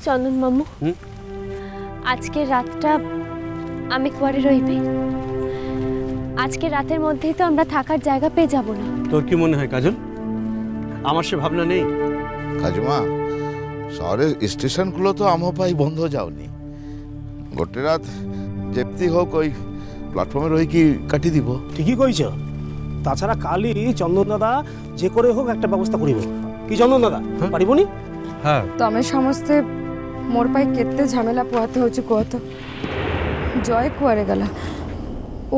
চন্দন মামু, আজকে রাতটা আমি কুয়ারে রইবে। আজকে রাতের মধ্যেই তো আমরা থাকার জায়গা পেয়ে যাব না। তোর কি মনে হয় কাজল? আমার সে ভাবনা নেই। কাজমা, শহরের স্টেশনগুলো তো আমপাই বন্ধ যাওনি। গোটে রাত যেমতি হোক ওই প্ল্যাটফর্মে রই কি কাটি দিব। ঠিকই কইছ। তাছাড়া কালি চন্দন দাদা যে করে হোক একটা ব্যবস্থা করিব। কি চন্দন দাদা পারিবনি? হ্যাঁ, তমে সমস্তে মোর পাই কেতে ঝামেলা পোহাতে হচ্ছে কত। জয় কুয়ারে গলা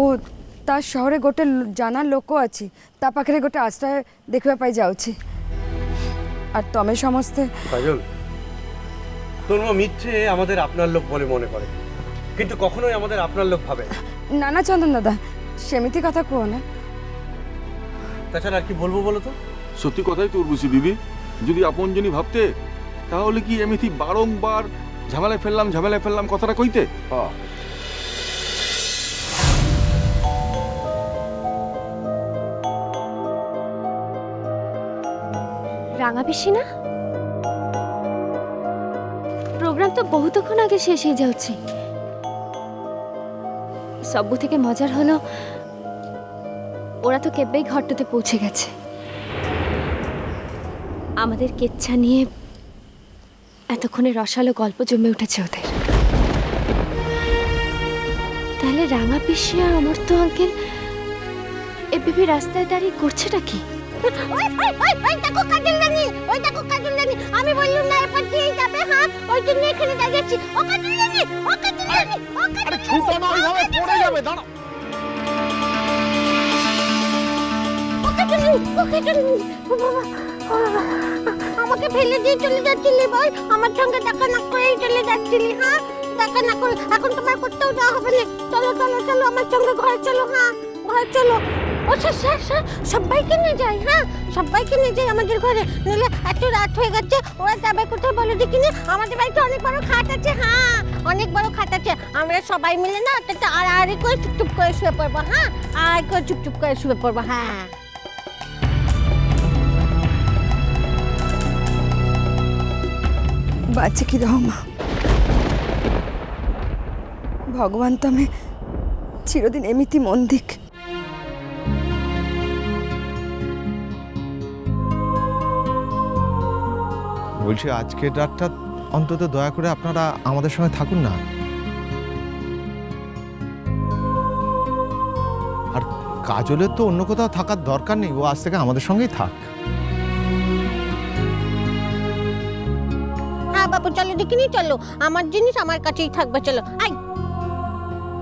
ও তার শহরে গোটে জানার লোক আছে, তা পাখে গোটে আশ্রয় দেখা পাই যাচ্ছি। আর তমে সমস্তে কাজল, তোর মা মিথ্যে আমাদের আপনার লোক বলে মনে করে, কিন্তু কখনোই আমাদের আপনার লোক ভাবে না। না চন্দন দাদা, সেমিতি কথা কো না। তাছাড়া আর কি বলবো বলো তো? সত্যি কথাই তোর বুঝি বিবি, যদি আপনজনই ভাবতে তাহলে কি এমনি বারংবার ঝামেলায় ফেললাম কথাটা কইতে। রাঙা পিসি না, প্রোগ্রাম তো বহুতক্ষণ আগে শেষ হয়ে যাচ্ছে। সবু থেকে মজার হলো ওরা তো কেবেই ঘরটাতে পৌঁছে গেছে। আমাদের কেচ্ছা নিয়ে এতক্ষণে রসালো গল্প জমে উঠেছে ওদের। তাহলে রাঙা পিসি আর অমর্ত্য আঙ্কেল এভাবে রাস্তায় দাঁড়িয়ে করছেটা কি? আমি বললাম না এরপর দিয়ে যাবে। হ্যাঁ, ওই জন্য এখানে দাঁড়িয়েছি। ও কাজলরানী, ও কাজলরানী, ও কাজলরানী। আরে ছুটো না, ওইভাবে পড়ে যাবে, দাঁড়াও। ও কাজলরানী, ও কাজলরানী, ও বাবা, আমাকে ফেলে দিয়ে চলে যাচ্ছিলি ভাই, আমার সঙ্গে দেখা না করেই চলে যাচ্ছিলি। হ্যাঁ, দেখা না করে এখন তোমার করতেও যাওয়া হবে না। চলো চলো চলো, আমার সঙ্গে ঘরে চলো। হ্যাঁ, ঘরে চলো। ও স্যার, সবাইকে নিয়ে যাই। হ্যাঁ, সবাইকে নিয়ে যাই আমাদের ঘরে, নইলে এত রাত হয়ে গেছে। ওরা যাবে কোথায় বলো দেখিনি? আমাদের বাড়িতে অনেক বড় খাট আছে। হ্যাঁ, অনেক বড় খাট আছে। আমরা সবাই মিলে না একটা আড়াআড়ি করে চুপচুপ করে শুয়ে পড়বো। হ্যাঁ, আর করে চুপচুপ করে শুয়ে পড়বো। হ্যাঁ, বাচ্চা কি রহ মা, ভগবান তুমি চিরদিন এমিতি মন দিক। বলছি আজকের রাতটা অন্তত দয়া করে আপনারা আমাদের সঙ্গে থাকুন না। আর কাজলের তো অন্য কোথাও থাকার দরকার নেই, ও আজ থেকে আমাদের সঙ্গেই থাক। হ্যাঁ বাবু, চলো দেখিনি, চলো। আমার জিনিস আমার কাছেই থাকবে। চলো। আই,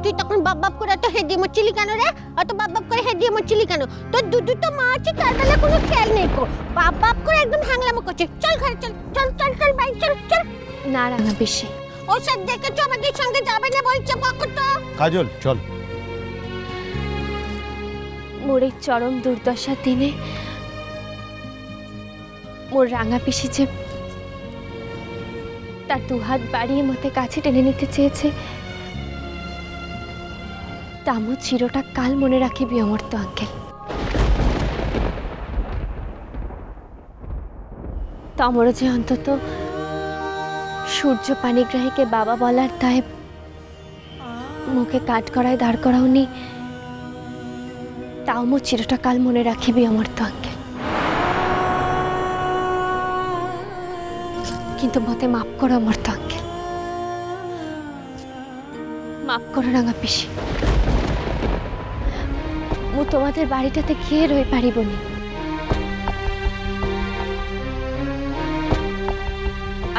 তুই তখন বাপ করে এত হেদিয়ে মরছিলি কেন রে? অত বাপ করে হেদিয়ে মরছিলি কেন? তোর দুধু তো মা আছে, তার বেলা কোনো খেয়াল নেই কো। বাপ করে একদম হ্যাংলামো করছে। চল ঘরে, চল চল চল চল ভাই, চল চল। না রাঙা পিসি, ও সব দেখেছো আমাদের সঙ্গে যাবে না বলছে। বকতো কাজল চল। মোর এই চরম দুর্দশার দিনে মোর রাঙা পিসি যে তার দুহাত বাড়িয়ে মতে কাছে টেনে নিতে চেয়েছে, তামো চিরটা কাল মনে রাখিবি অমর্ত্য আঙ্কেল। তমর যে অন্তত সূর্য পানিগ্রাহীকে বাবা বলার দায় মুখে কাঠ করায় দাঁড় করাওনি, তাও মো চিরটা কাল মনে রাখিবি অমর্ত্য আঙ্কেল। কিন্তু মতে মাফ করো অমর্ত্য আঙ্কেল, মাফ করো রাঙা পিসি। মু তোমাদের বাড়িটাতে গিয়ে রয়ে পারিবনি।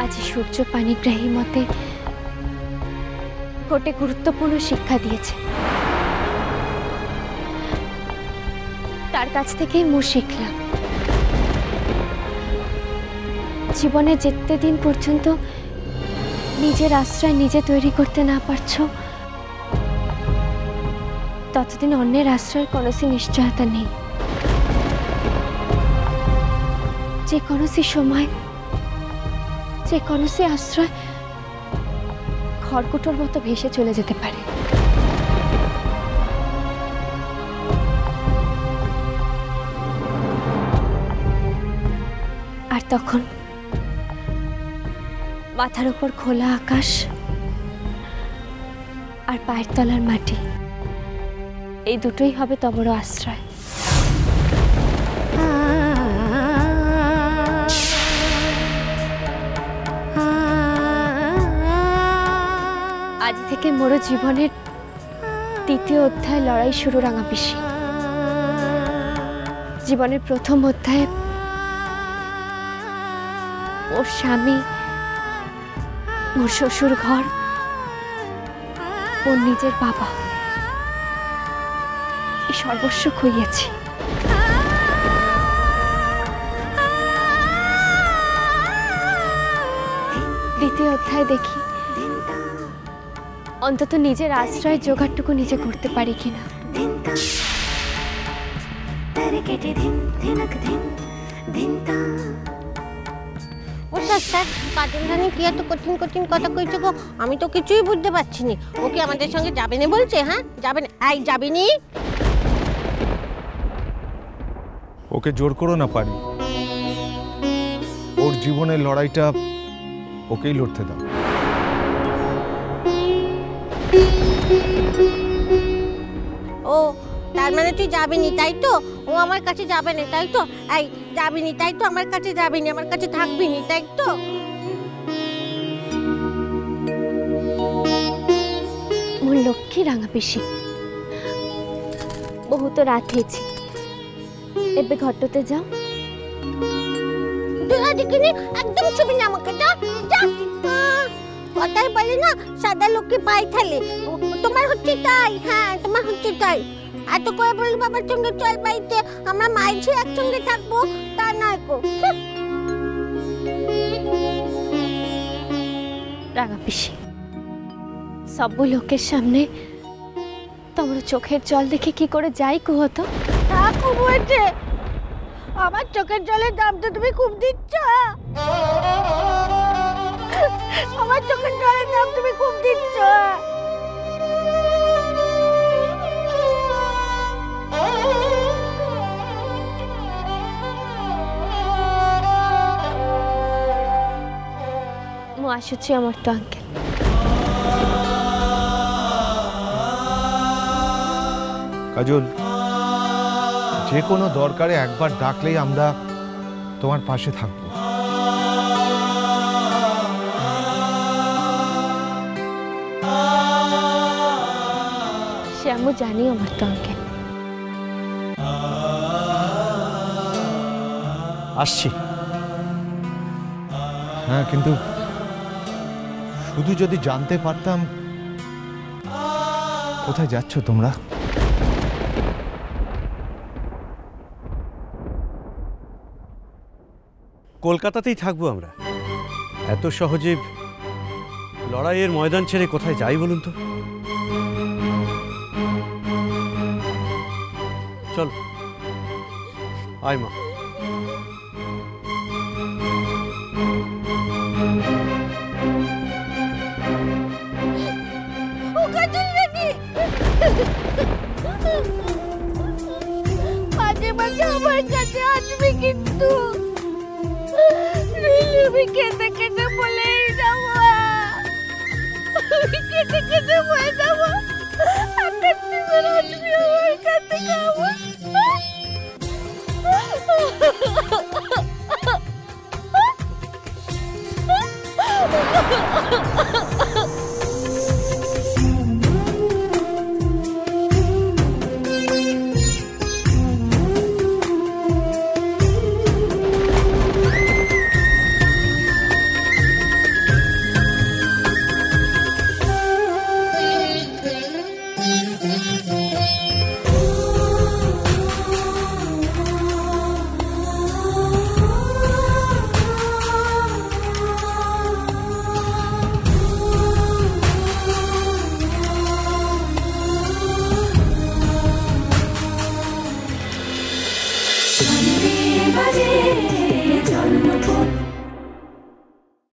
আজ সূর্য পানিগ্রাহী মতে গোটে গুরুত্বপূর্ণ শিক্ষা দিয়েছে, তার কাছ থেকেই মু শিখলাম জীবনে যেতে দিন পর্যন্ত নিজের আশ্রয় নিজে তৈরি করতে না পারছো, ততদিন অন্যের আশ্রয়ের কৌনসি নিশ্চয়তা নেই। যে কৌনসি সময় যে কৌনসি আশ্রয় খড়কুটোর মতো ভেসে চলে যেতে পারে। আর তখন মাথার উপর খোলা আকাশ আর পায়ের তলার মাটি, এই দুটোই হবে তবর আশ্রয়। আজ থেকে মোর জীবনের তৃতীয় অধ্যায় লড়াই শুরু রাঙা পিসি। জীবনের প্রথম অধ্যায়ে ওর স্বামী, ওর শ্বশুর ঘর, ওর নিজের বাবা, এই সর্বস্ব খুইয়েছি। দ্বিতীয় অধ্যায় দেখি অন্তত নিজের আশ্রয় জোগাড়টুকু নিজে করতে পারি কিনা। ও স্যার, কাজল রানী কি এত কঠিন কঠিন কথা কইছে গো? আমি তো কিছুই বুঝতে পারছি না। ও কি আমাদের সঙ্গে যাবে না বলছে? হ্যাঁ যাবে না? এই যাবি নি? ওকে জোর করো না পারি, ওর জীবনের লড়াইটা ওকেই লড়তে দাও। ও তার মানে তুই যাবি নি তাই তো? ও আমার কাছে যাবে না তাই তো? এই যাবি নি তাই তো? আমার কাছে যাবি নি, আমার কাছে থাকবি নি তাই তো? মোর লক্ষ্মী রাঙা পিসি, বহুত রাত হয়েছে, এবে ঘরটাতে যাও। তুই দেখিনি একদম ছবি না আমাকে, যা যা। কথাই বলে না সাদা লোককে পাই থালে, তোমার হচ্ছে তাই। হ্যাঁ তোমার হচ্ছে তাই। এত করে বলি বাবার সঙ্গে চল বাড়িতে, আমরা মাইঝে একসঙ্গে থাকবো, তা নয় গো। রাঙা পিসি, সব লোকের সামনে তোমার চোখের জল দেখে কি করে যাই কুহ তো? তা খুব হয়েছে, আমার চোখের জলের দাম তো তুমি খুব দিচ্ছ। আমার চোখের জলের দাম তুমি খুব দিচ্ছ। ମୁଁ ଆସୁଛି ଆମର ତ ଆଙ୍କେଲ। কাজল, যে কোনো দরকারে একবার ডাকলেই আমরা তোমার পাশে থাকবো। সে আমি জানি আমার তো আঙ্কেল। আসছি। হ্যাঁ, কিন্তু শুধু যদি জানতে পারতাম কোথায় যাচ্ছ তোমরা। কলকাতাতেই থাকবো আমরা। এত সহজে লড়াইয়ের ময়দান ছেড়ে কোথায় যাই বলুন তো? চল আয় মা। মাঝে মাঝে আমার কাছে আসবে কিন্তু আমি কেটে কেটে বলেই যাবো, কেটে কেটে বলে যাবো। একটা টিপের আসবি আমার কাছে খাবো।